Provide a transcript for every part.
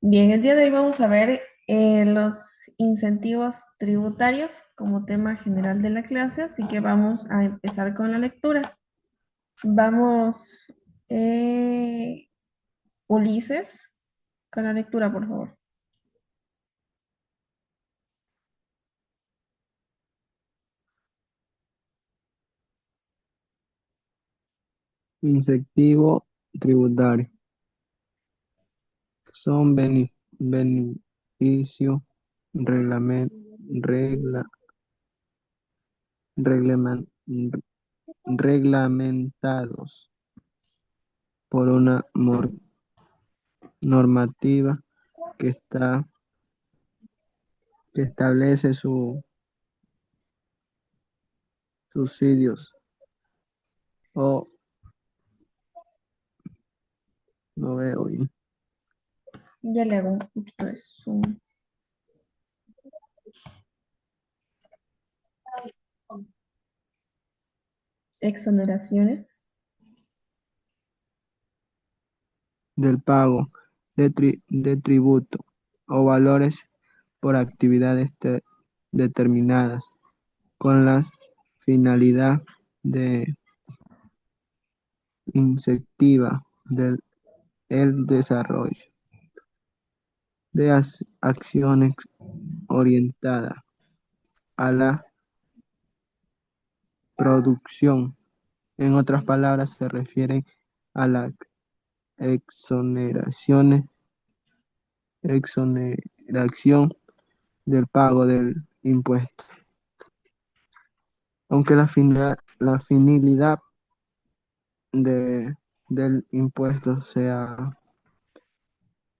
Bien, el día de hoy vamos a ver los incentivos tributarios como tema general de la clase, así que vamos a empezar con la lectura. Vamos, eh, Ulises, con la lectura, por favor. Incentivo tributario. Son beneficios reglamen- regla- reglamen- reglamentados por una normativa que que establece subsidios o no veo bien, Ya le hago un poquito de zoom. Exoneraciones. del pago de tributo o valores por actividades determinadas con la finalidad de incentivar el desarrollo de acciones orientadas a la producción. En otras palabras, se refieren a la exoneraciones, exoneración del pago del impuesto. Aunque la finalidad de, del impuesto sea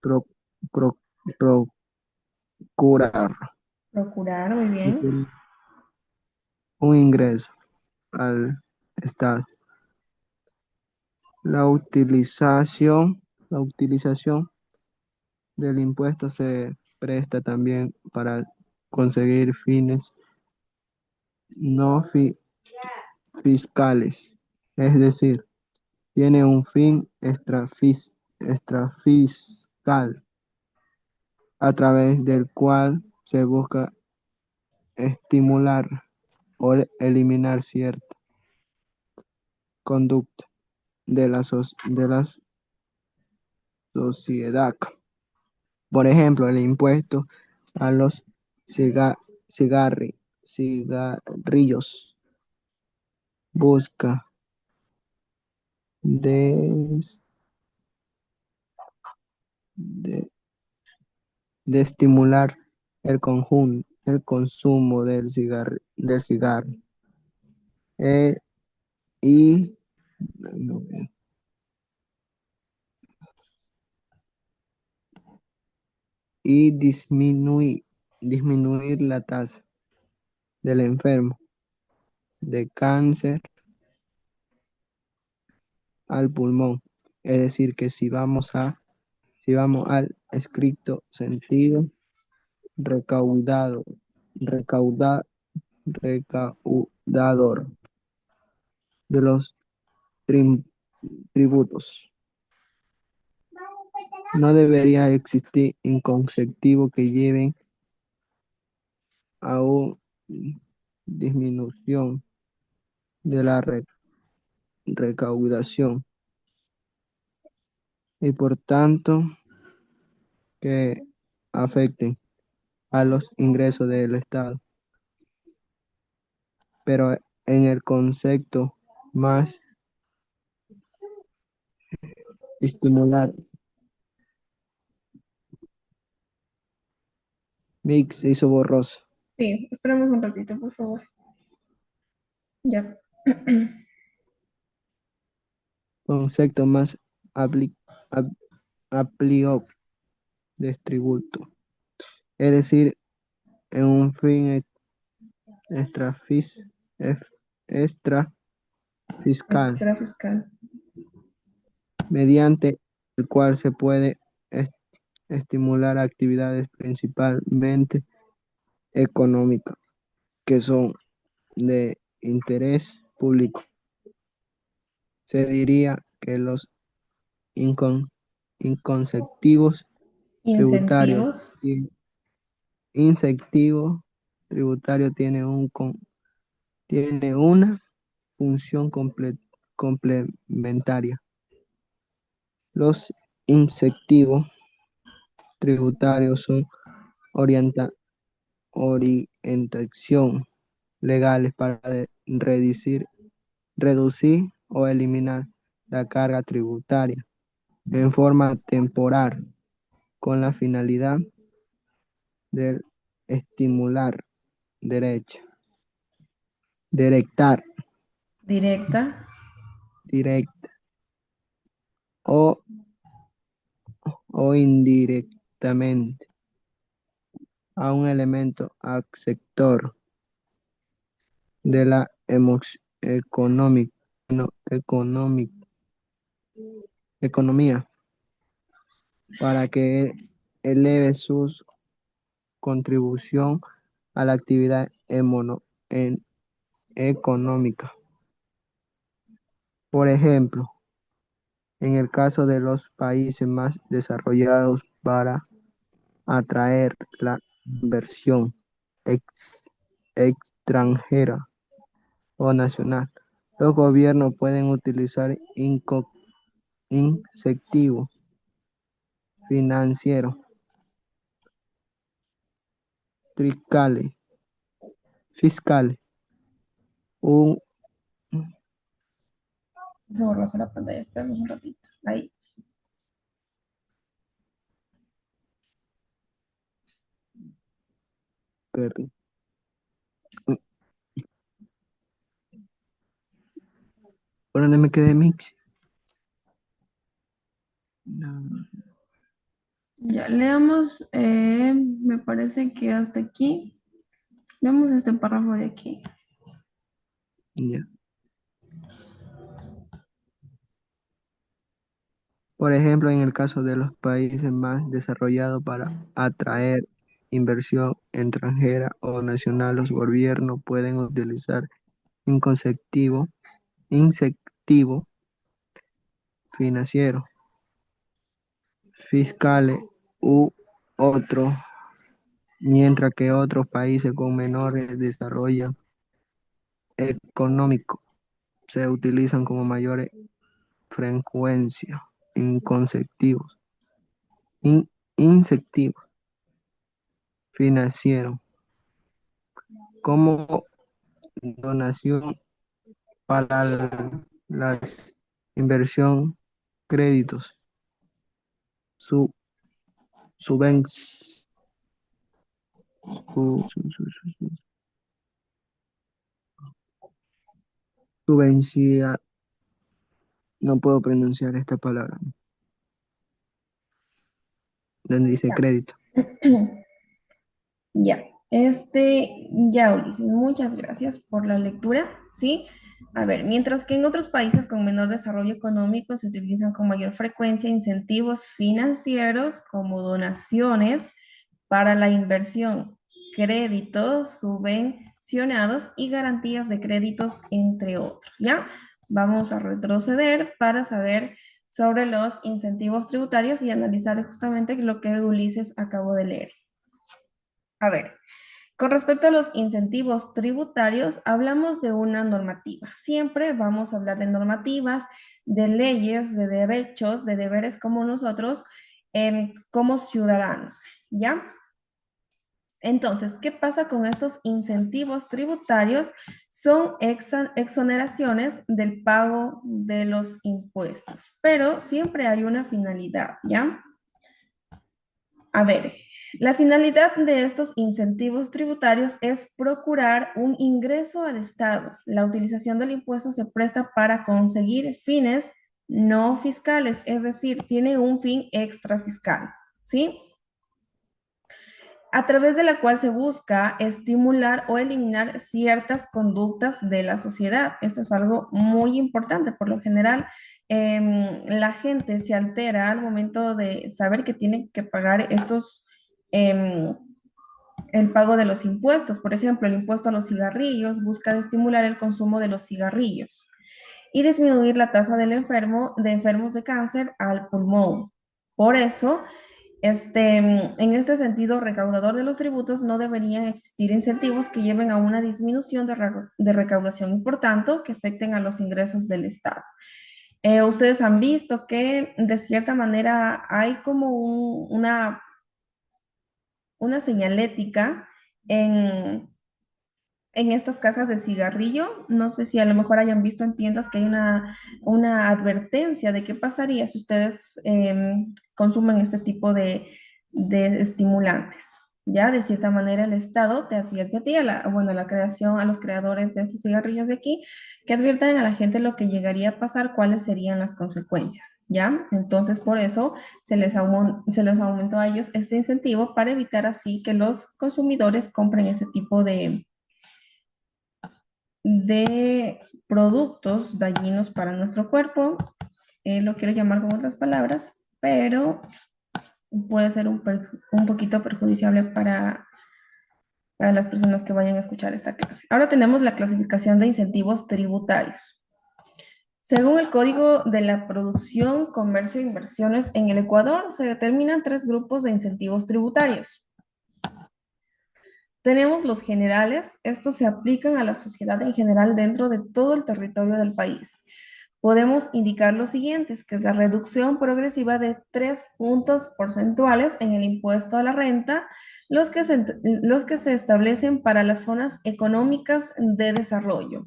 pro- pro- procurar Procurar, muy bien. un ingreso al Estado. La utilización del impuesto se presta también para conseguir fines no fiscales, es decir, tiene un fin extrafiscal a través del cual se busca estimular o eliminar cierta conducta de la sociedad. Por ejemplo, el impuesto a los ciga- cigarrillos busca des- de, de estimular el consumo del cigarro eh, y, no, y disminuir la tasa del enfermo de cáncer al pulmón. Es decir, que si vamos al estricto sentido, recaudado, recauda, recaudador de los trim- tributos. No debería existir inconceptivo que lleven a una disminución de la recaudación y por tanto que afecten a los ingresos del Estado. Pero en el concepto más estimular, Mix se hizo borroso. Sí, esperemos un ratito, por favor. Ya. Concepto más apli- ap- amplio de tributo. Es decir, en un fin extrafis- ef- extra fiscal, Extra fiscal. mediante el cual se puede estimular actividades principalmente económicas que son de interés público. Se diría que los incon- inconceptivos tributario Incentivos. y incentivo tributario tiene una función complementaria. Los incentivos tributarios son orienta- orientación legales para reducir o eliminar la carga tributaria en forma temporal con la finalidad de estimular derecha, directar, Directa. directa o, o indirectamente a un elemento sector de la no, economía para que eleve su contribución a la actividad económica. Por ejemplo, en el caso de los países más desarrollados para atraer la inversión ex- extranjera o nacional, los gobiernos pueden utilizar incentivos financieros, fiscales, fiscales, un, Se borró la pantalla. Esperemos un ratito. Ahí. perdón, ¿por dónde me quedé, Mix? No, Ya leamos. Me parece que hasta aquí. Leamos este párrafo de aquí. ya. Por ejemplo, en el caso de los países más desarrollados para atraer inversión extranjera o nacional, los gobiernos pueden utilizar incentivos incentivos financieros, fiscales u otros, mientras que otros países con menores desarrollo económico se utilizan como mayor frecuencia incentivos, incentivos financieros como donación para la inversión, créditos, su, suben, subvencia, no puedo pronunciar esta palabra, donde dice Ya. crédito. Ya, ya Ulises, muchas gracias por la lectura, ¿sí? A ver, mientras que en otros países con menor desarrollo económico se utilizan con mayor frecuencia incentivos financieros como donaciones para la inversión, créditos subvencionados y garantías de créditos, entre otros, ¿ya? Vamos a retroceder para saber sobre los incentivos tributarios y analizar justamente lo que Ulises acabó de leer. A ver, con respecto a los incentivos tributarios, hablamos de una normativa. Siempre vamos a hablar de normativas, de leyes, de derechos, de deberes como nosotros, como ciudadanos, ¿ya? Entonces, ¿qué pasa con estos incentivos tributarios? Son exoneraciones del pago de los impuestos, pero siempre hay una finalidad, ¿ya? A ver, la finalidad de estos incentivos tributarios es procurar un ingreso al Estado. La utilización del impuesto se presta para conseguir fines no fiscales, es decir, tiene un fin extra fiscal, ¿sí? A través de la cual se busca estimular o eliminar ciertas conductas de la sociedad. Esto es algo muy importante. Por lo general, la gente se altera al momento de saber que tiene que pagar em, el pago de los impuestos. Por ejemplo, el impuesto a los cigarrillos busca estimular el consumo de los cigarrillos y disminuir la tasa de enfermos de cáncer al pulmón. Por eso, En este sentido, recaudador de los tributos, no deberían existir incentivos que lleven a una disminución de recaudación y, por tanto, que afecten a los ingresos del Estado. Ustedes han visto que de cierta manera hay como una señalética en, en estas cajas de cigarrillo. No sé si a lo mejor hayan visto en tiendas que hay una advertencia de qué pasaría si ustedes consumen este tipo de estimulantes. Ya, de cierta manera, el Estado te advierte a ti, bueno, a la creación, a los creadores de estos cigarrillos de aquí, que adviertan a la gente lo que llegaría a pasar, cuáles serían las consecuencias, ¿ya? Entonces, por eso se les aumentó a ellos este incentivo para evitar así que los consumidores compren ese tipo de productos dañinos para nuestro cuerpo. Lo quiero llamar con otras palabras, pero puede ser un poquito perjudiciable para las personas que vayan a escuchar esta clase. Ahora tenemos la clasificación de incentivos tributarios. Según el Código de la Producción, Comercio e Inversiones en el Ecuador, se determinan tres grupos de incentivos tributarios. Tenemos los generales, estos se aplican a la sociedad en general dentro de todo el territorio del país. Podemos indicar los siguientes, que es la reducción progresiva de 3 puntos porcentuales en el impuesto a la renta, los que se establecen para las zonas económicas de desarrollo.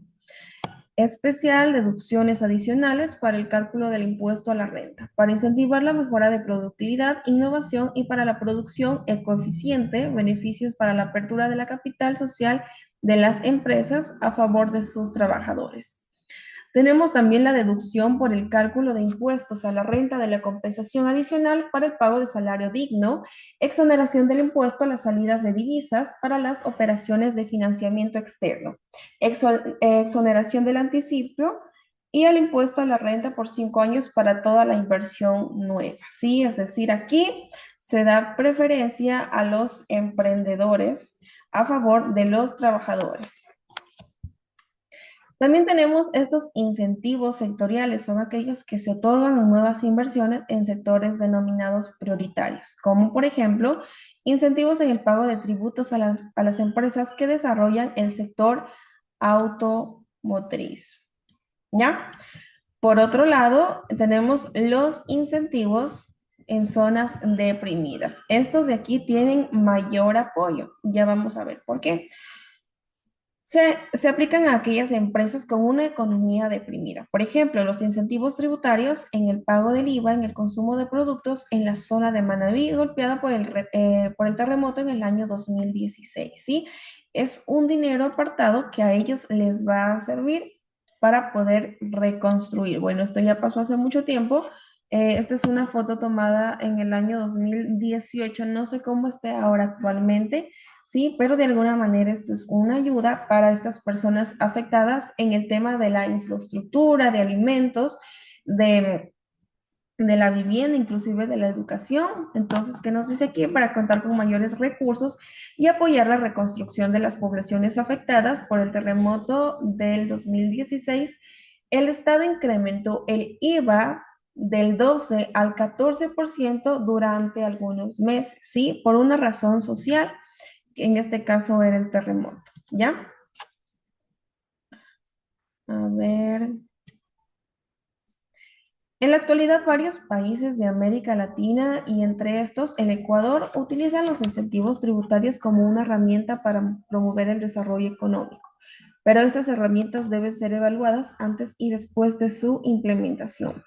Especial, deducciones adicionales para el cálculo del impuesto a la renta, para incentivar la mejora de productividad, innovación y para la producción ecoeficiente, beneficios para la apertura de la capital social de las empresas a favor de sus trabajadores. Tenemos también la deducción por el cálculo de impuestos a la renta de la compensación adicional para el pago de salario digno, exoneración del impuesto a las salidas de divisas para las operaciones de financiamiento externo, exoneración del anticipio y el impuesto a la renta por 5 años para toda la inversión nueva. ¿Sí? Es decir, aquí se da preferencia a los emprendedores a favor de los trabajadores. También tenemos estos incentivos sectoriales, son aquellos que se otorgan en nuevas inversiones en sectores denominados prioritarios, como por ejemplo, incentivos en el pago de tributos a las empresas que desarrollan el sector automotriz. ¿Ya? Por otro lado, tenemos los incentivos en zonas deprimidas. Estos de aquí tienen mayor apoyo. Ya vamos a ver por qué. Se aplican a aquellas empresas con una economía deprimida. Por ejemplo, los incentivos tributarios en el pago del IVA en el consumo de productos en la zona de Manabí, golpeada por el terremoto en el año 2016. ¿Sí? Es un dinero apartado que a ellos les va a servir para poder reconstruir. Bueno, esto ya pasó hace mucho tiempo. Esta es una foto tomada en el año 2018. No sé cómo esté ahora actualmente. Sí, pero de alguna manera esto es una ayuda para estas personas afectadas en el tema de la infraestructura, de alimentos, de, de la vivienda, inclusive de la educación. Entonces, ¿qué nos dice aquí? Para contar con mayores recursos y apoyar la reconstrucción de las poblaciones afectadas por el terremoto del 2016, el Estado incrementó el IVA del 12 al 14% durante algunos meses, ¿sí? Por una razón social, que en este caso era el terremoto, ¿ya? A ver. En la actualidad, varios países de América Latina y entre estos el Ecuador utilizan los incentivos tributarios como una herramienta para promover el desarrollo económico, pero estas herramientas deben ser evaluadas antes y después de su implementación.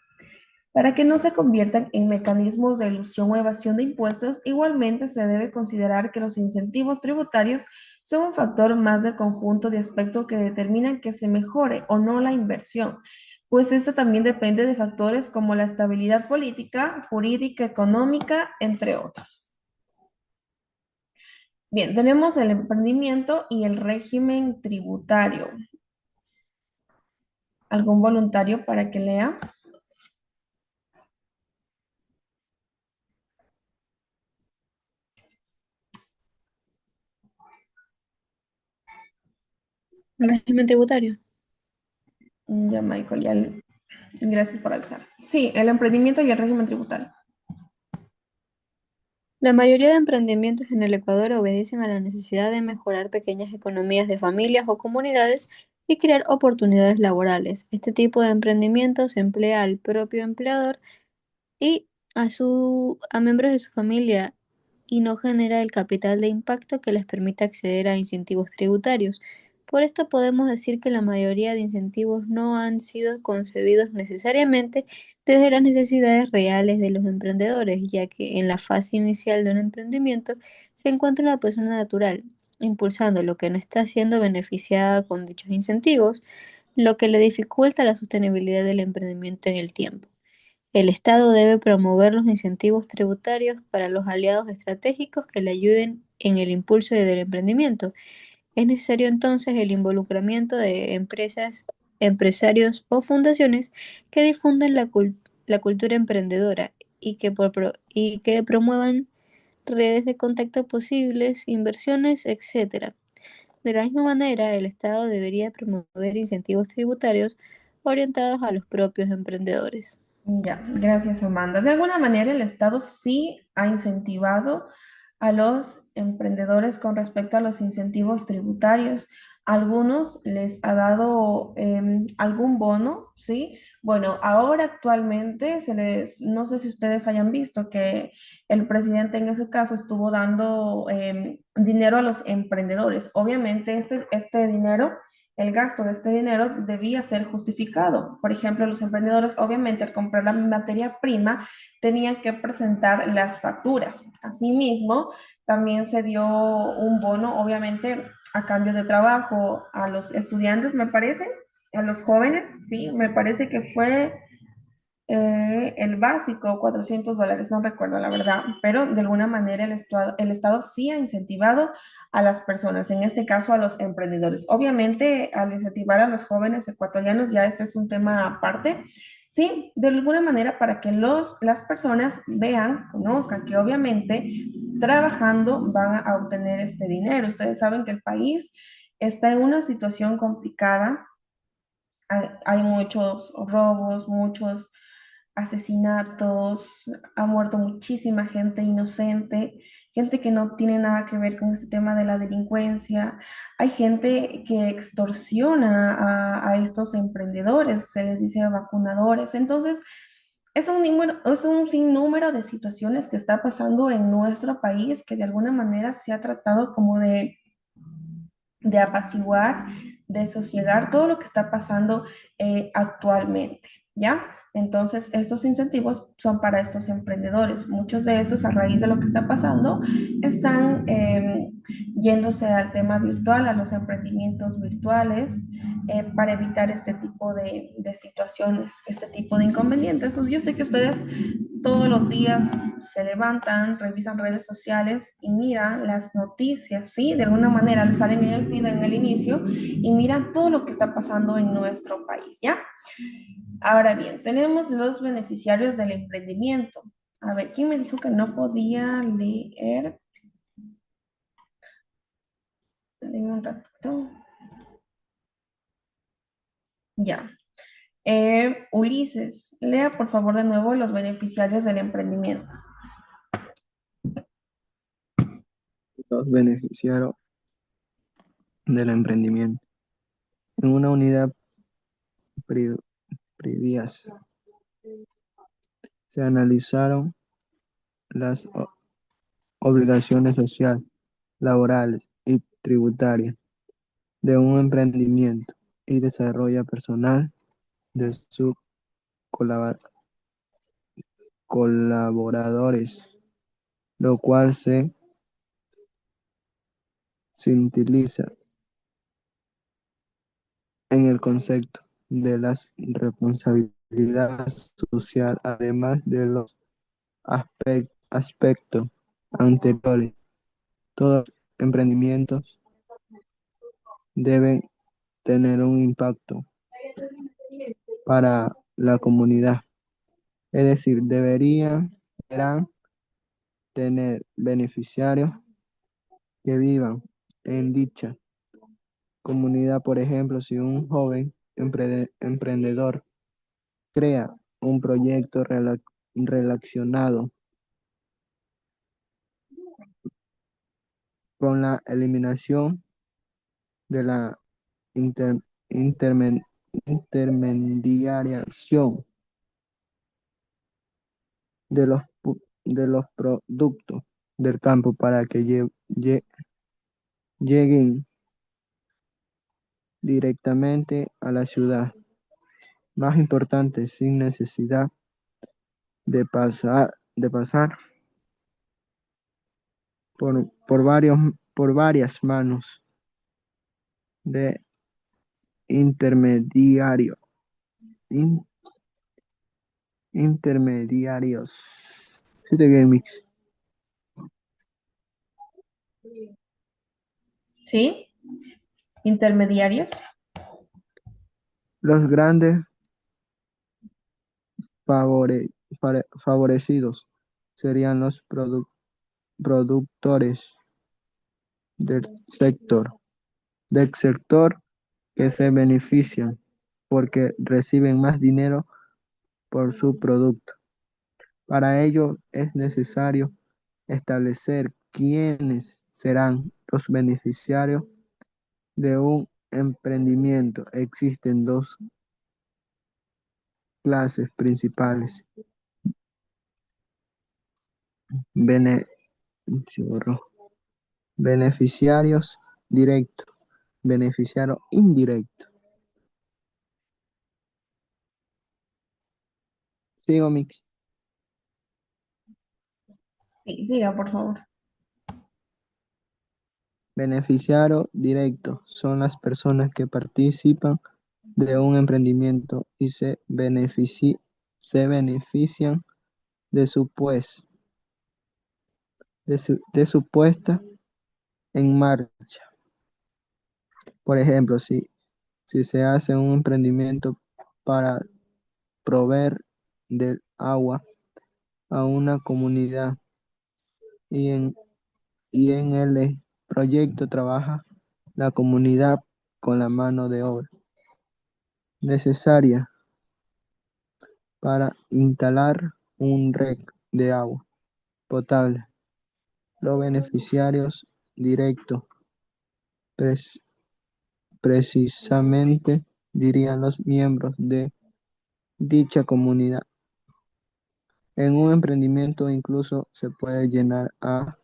Para que no se conviertan en mecanismos de ilusión o evasión de impuestos, igualmente se debe considerar que los incentivos tributarios son un factor más del conjunto de aspectos que determinan que se mejore o no la inversión, pues esto también depende de factores como la estabilidad política, jurídica, económica, entre otros. Bien, tenemos el emprendimiento y el régimen tributario. ¿Algún voluntario para que lea? Régimen tributario. Ya, Michael, gracias por avisar. Sí, el emprendimiento y el régimen tributario. La mayoría de emprendimientos en el Ecuador obedecen a la necesidad de mejorar pequeñas economías de familias o comunidades y crear oportunidades laborales. Este tipo de emprendimientos emplea al propio empleador y a miembros de su familia y no genera el capital de impacto que les permita acceder a incentivos tributarios. Por esto podemos decir que la mayoría de incentivos no han sido concebidos necesariamente desde las necesidades reales de los emprendedores, ya que en la fase inicial de un emprendimiento se encuentra una persona natural, impulsando lo que no está siendo beneficiada con dichos incentivos, lo que le dificulta la sostenibilidad del emprendimiento en el tiempo. El Estado debe promover los incentivos tributarios para los aliados estratégicos que le ayuden en el impulso del emprendimiento. Es necesario entonces el involucramiento de empresas, empresarios o fundaciones que difundan la cultura emprendedora y que promuevan redes de contacto posibles, inversiones, etcétera. De la misma manera, el Estado debería promover incentivos tributarios orientados a los propios emprendedores. Ya, gracias, Amanda. De alguna manera, el Estado sí ha incentivado a los emprendedores con respecto a los incentivos tributarios. Algunos les ha dado algún bono, ¿sí? Bueno, ahora actualmente no sé si ustedes hayan visto que el presidente en ese caso estuvo dando dinero a los emprendedores. Obviamente, este dinero, el gasto de este dinero debía ser justificado. Por ejemplo, los emprendedores, obviamente, al comprar la materia prima, tenían que presentar las facturas. Asimismo, también se dio un bono, obviamente, a cambio de trabajo a los estudiantes, me parece, a los jóvenes, sí, me parece que fue el básico, $400, no recuerdo la verdad, pero de alguna manera el Estado sí ha incentivado a las personas, en este caso a los emprendedores. Obviamente, al incentivar a los jóvenes ecuatorianos, ya este es un tema aparte, sí, de alguna manera para que las personas vean, conozcan que obviamente trabajando van a obtener este dinero. Ustedes saben que el país está en una situación complicada, hay muchos robos, muchos asesinatos, ha muerto muchísima gente inocente, gente que no tiene nada que ver con este tema de la delincuencia. Hay gente que extorsiona a estos emprendedores, se les dice vacunadores. Entonces, es un sinnúmero de situaciones que está pasando en nuestro país que de alguna manera se ha tratado como de apaciguar, de sosiegar todo lo que está pasando actualmente, ¿ya? Entonces, estos incentivos son para estos emprendedores. Muchos de estos, a raíz de lo que está pasando, están yéndose al tema virtual, a los emprendimientos virtuales, para evitar este tipo de situaciones, este tipo de inconvenientes. Yo sé que ustedes todos los días se levantan, revisan redes sociales y miran las noticias, ¿sí? De alguna manera les salen en el feed en el inicio y miran todo lo que está pasando en nuestro país, ¿ya? Ahora bien, tenemos los beneficiarios del emprendimiento. A ver, ¿quién me dijo que no podía leer? Denme un ratito. Ya. Ulises, lea por favor de nuevo los beneficiarios del emprendimiento. Los beneficiarios del emprendimiento. En una unidad pri- previas se analizaron las obligaciones sociales, laborales y tributarias de un emprendimiento y desarrollo personal de sus colabor- colaboradores, lo cual se sintetiza en el concepto de la responsabilidad social, además de los aspectos anteriores. Todos los emprendimientos deben tener un impacto para la comunidad, es decir, deberán tener beneficiarios que vivan en dicha comunidad. Por ejemplo, si un joven emprendedor crea un proyecto relacionado con la eliminación de la inter- intermen- intermediación de los productos del campo para que lleguen directamente a la ciudad. Más importante, sin necesidad de pasar por varias manos de intermediario, in- intermediarios. Sí te quedé, Mix. ¿Sí? Intermediarios. Los grandes favore- favorecidos serían los productores del sector, del sector que se benefician porque reciben más dinero por su producto. Para ello es necesario establecer quiénes serán los beneficiarios de un emprendimiento. Existen dos clases principales: bene- beneficiarios directos, beneficiario indirecto. Sigo, Mix. Sí, siga, por favor. Beneficiario directo son las personas que participan de un emprendimiento y se benefician de su puesta en marcha. Por ejemplo, si se hace un emprendimiento para proveer del agua a una comunidad y en el proyecto trabaja la comunidad con la mano de obra necesaria para instalar un red de agua potable. Los beneficiarios directos pres- precisamente dirían los miembros de dicha comunidad. En un emprendimiento incluso se puede llenar a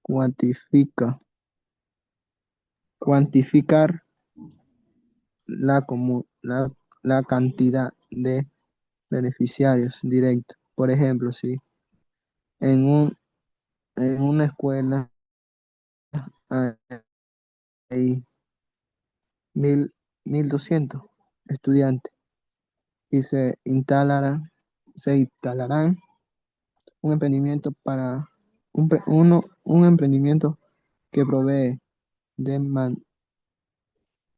cuantifica, cuantificar la cantidad de beneficiarios directos. Por ejemplo, si en una escuela hay 1.200 estudiantes y se instalarán un emprendimiento un emprendimiento que provee de,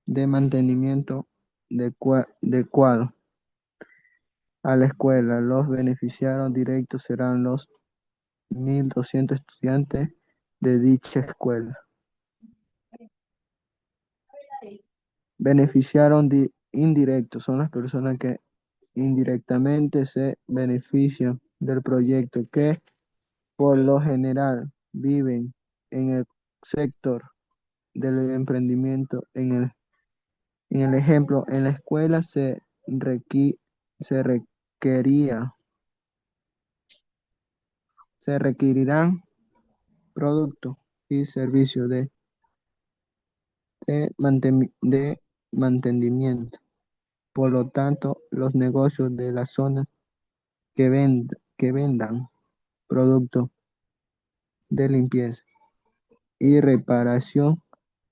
de mantenimiento adecuado a la escuela. Los beneficiarios directos serán los 1.200 estudiantes de dicha escuela. Beneficiarios indirectos son las personas que indirectamente se benefician del proyecto, que por lo general viven en el sector del emprendimiento. En el ejemplo, en la escuela se requería, se requerirán productos y servicios de mantenimiento. Por lo tanto, los negocios de las zonas que vendan productos de limpieza y reparación,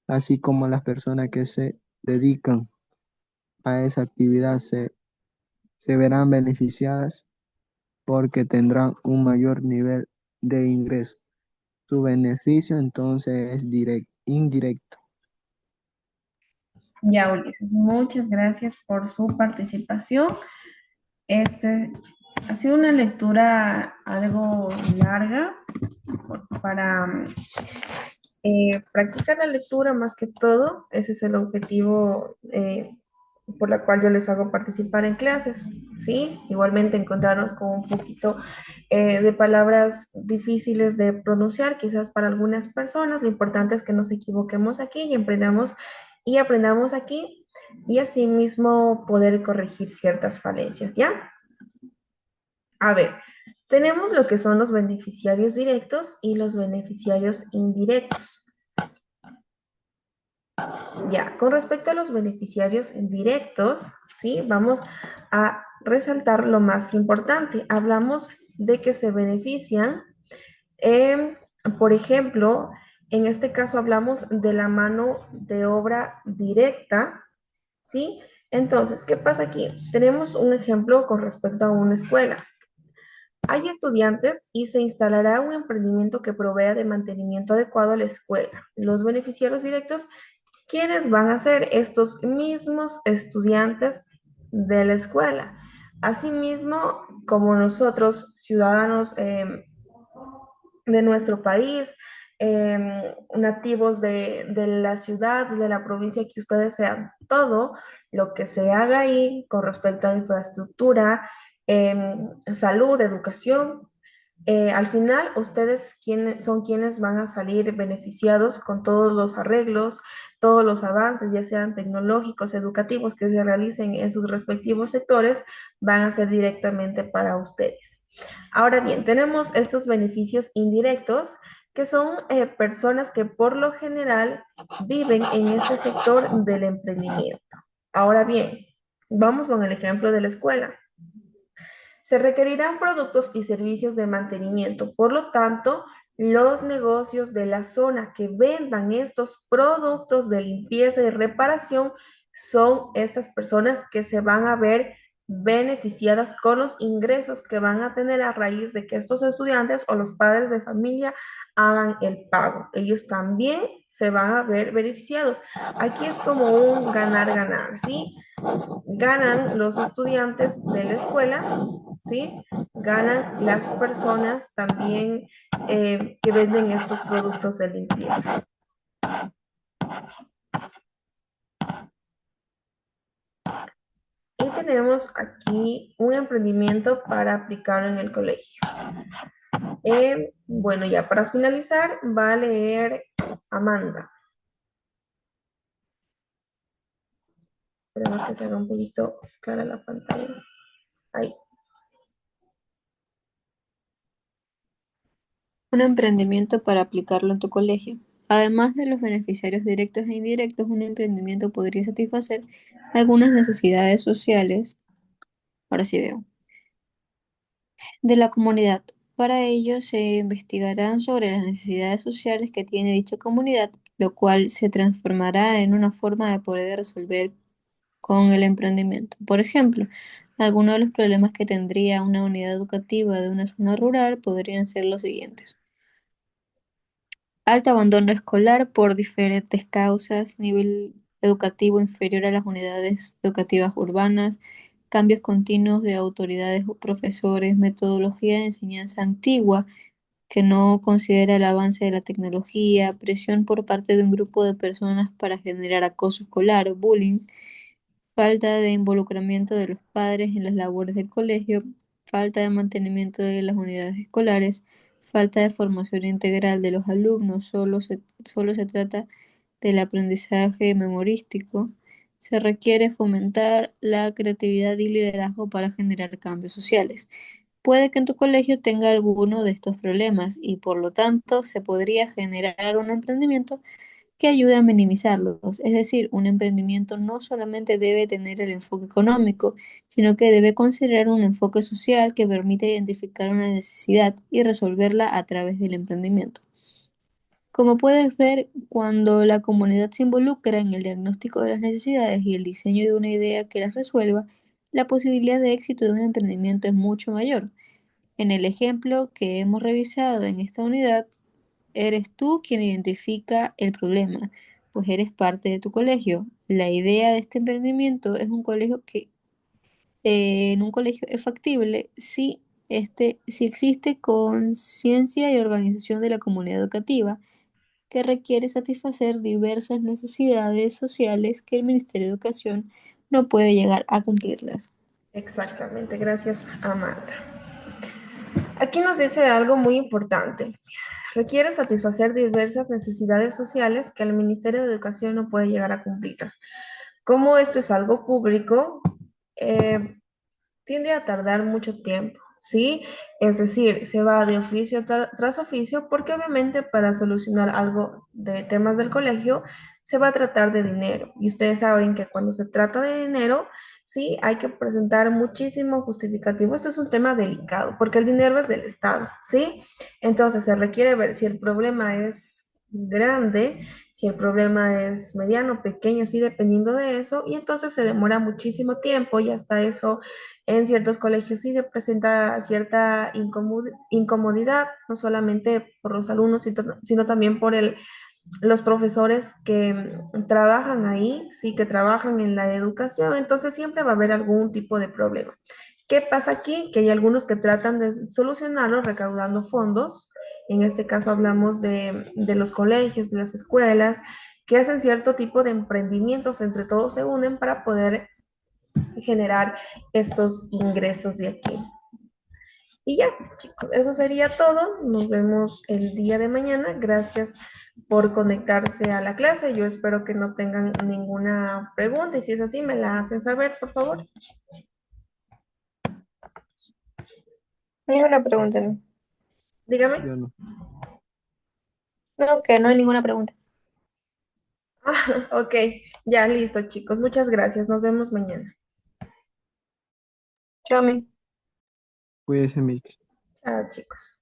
así como las personas que se dedican a esa actividad, se verán beneficiadas porque tendrán un mayor nivel de ingreso. Su beneficio entonces es indirecto. Ya, Ulises, muchas gracias por su participación. Este ha sido una lectura algo larga para practicar la lectura más que todo. Ese es el objetivo por la cual yo les hago participar en clases, ¿sí? Igualmente encontrarnos con un poquito de palabras difíciles de pronunciar, quizás para algunas personas. Lo importante es que nos equivoquemos aquí y aprendamos aquí y asimismo poder corregir ciertas falencias, ¿ya? A ver, tenemos lo que son los beneficiarios directos y los beneficiarios indirectos. Ya, con respecto a los beneficiarios directos, ¿sí? Vamos a resaltar lo más importante. Hablamos de que se benefician, em, por ejemplo, en este caso hablamos de la mano de obra directa, ¿sí? Entonces, ¿qué pasa aquí? Tenemos un ejemplo con respecto a una escuela. Hay estudiantes y se instalará un emprendimiento que provea de mantenimiento adecuado a la escuela. Los beneficiarios directos, ¿quiénes van a ser estos mismos estudiantes de la escuela? Asimismo, como nosotros, ciudadanos de nuestro país, nativos de la ciudad, de la provincia que ustedes sean, todo lo que se haga ahí con respecto a infraestructura, salud, educación, al final, ustedes son quienes van a salir beneficiados con todos los arreglos, todos los avances, ya sean tecnológicos, educativos, que se realicen en sus respectivos sectores, van a ser directamente para ustedes. Ahora bien, tenemos estos beneficios indirectos, que son personas que por lo general viven en este sector del emprendimiento. Ahora bien, vamos con el ejemplo de la escuela. Se requerirán productos y servicios de mantenimiento. Por lo tanto, los negocios de la zona que vendan estos productos de limpieza y reparación son estas personas que se van a ver beneficiadas con los ingresos que van a tener a raíz de que estos estudiantes o los padres de familia hagan el pago. Ellos también se van a ver beneficiados. Aquí es como un ganar-ganar, ¿sí? Ganan los estudiantes de la escuela, ¿sí? Ganan las personas también que venden estos productos de limpieza. Y tenemos aquí un emprendimiento para aplicarlo en el colegio. Bueno, ya para finalizar, va a leer Amanda. Esperemos que se haga un poquito clara la pantalla. Ahí. Un emprendimiento para aplicarlo en tu colegio. Además de los beneficiarios directos e indirectos, un emprendimiento podría satisfacer algunas necesidades sociales, ahora sí veo, de la comunidad. Para ello se investigarán sobre las necesidades sociales que tiene dicha comunidad, lo cual se transformará en una forma de poder resolver con el emprendimiento. Por ejemplo, algunos de los problemas que tendría una unidad educativa de una zona rural podrían ser los siguientes: alto abandono escolar por diferentes causas, nivel educativo inferior a las unidades educativas urbanas, cambios continuos de autoridades o profesores, metodología de enseñanza antigua que no considera el avance de la tecnología, presión por parte de un grupo de personas para generar acoso escolar, bullying, falta de involucramiento de los padres en las labores del colegio, falta de mantenimiento de las unidades escolares, falta de formación integral de los alumnos, solo se trata del aprendizaje memorístico. Se requiere fomentar la creatividad y liderazgo para generar cambios sociales. Puede que en tu colegio tenga alguno de estos problemas y por lo tanto se podría generar un emprendimiento que ayude a minimizarlos. Es decir, un emprendimiento no solamente debe tener el enfoque económico, sino que debe considerar un enfoque social que permite identificar una necesidad y resolverla a través del emprendimiento. Como puedes ver, cuando la comunidad se involucra en el diagnóstico de las necesidades y el diseño de una idea que las resuelva, la posibilidad de éxito de un emprendimiento es mucho mayor. En el ejemplo que hemos revisado en esta unidad, eres tú quien identifica el problema, pues eres parte de tu colegio. La idea de este emprendimiento es un colegio que, en un colegio es factible si existe conciencia y organización de la comunidad educativa, que requiere satisfacer diversas necesidades sociales que el Ministerio de Educación no puede llegar a cumplirlas. Exactamente, gracias, Amanda. Aquí nos dice algo muy importante. Requiere satisfacer diversas necesidades sociales que el Ministerio de Educación no puede llegar a cumplirlas. Como esto es algo público, eh, tiende a tardar mucho tiempo, ¿sí? Es decir, se va de oficio tras oficio porque obviamente para solucionar algo de temas del colegio se va a tratar de dinero. Y ustedes saben que cuando se trata de dinero, sí, hay que presentar muchísimo justificativo. Esto es un tema delicado porque el dinero es del Estado, ¿sí? Entonces se requiere ver si el problema es grande, si el problema es mediano, pequeño, sí, dependiendo de eso, y entonces se demora muchísimo tiempo y hasta eso en ciertos colegios sí se presenta cierta incomodidad, no solamente por los alumnos, sino también por los profesores que trabajan ahí, sí, que trabajan en la educación, entonces siempre va a haber algún tipo de problema. ¿Qué pasa aquí? Que hay algunos que tratan de solucionarlo recaudando fondos. En este caso hablamos de los colegios, de las escuelas, que hacen cierto tipo de emprendimientos, entre todos se unen para poder generar estos ingresos de aquí. Y ya, chicos, eso sería todo. Nos vemos el día de mañana. Gracias por conectarse a la clase. Yo espero que no tengan ninguna pregunta y si es así, me la hacen saber, por favor. Ninguna pregunta, ¿no? Dígame. Yo no. No, que no hay ninguna pregunta. Ah, ok, ya listo, chicos. Muchas gracias. Nos vemos mañana. Chao, mi. Cuídense, Mitch. Chao, chicos.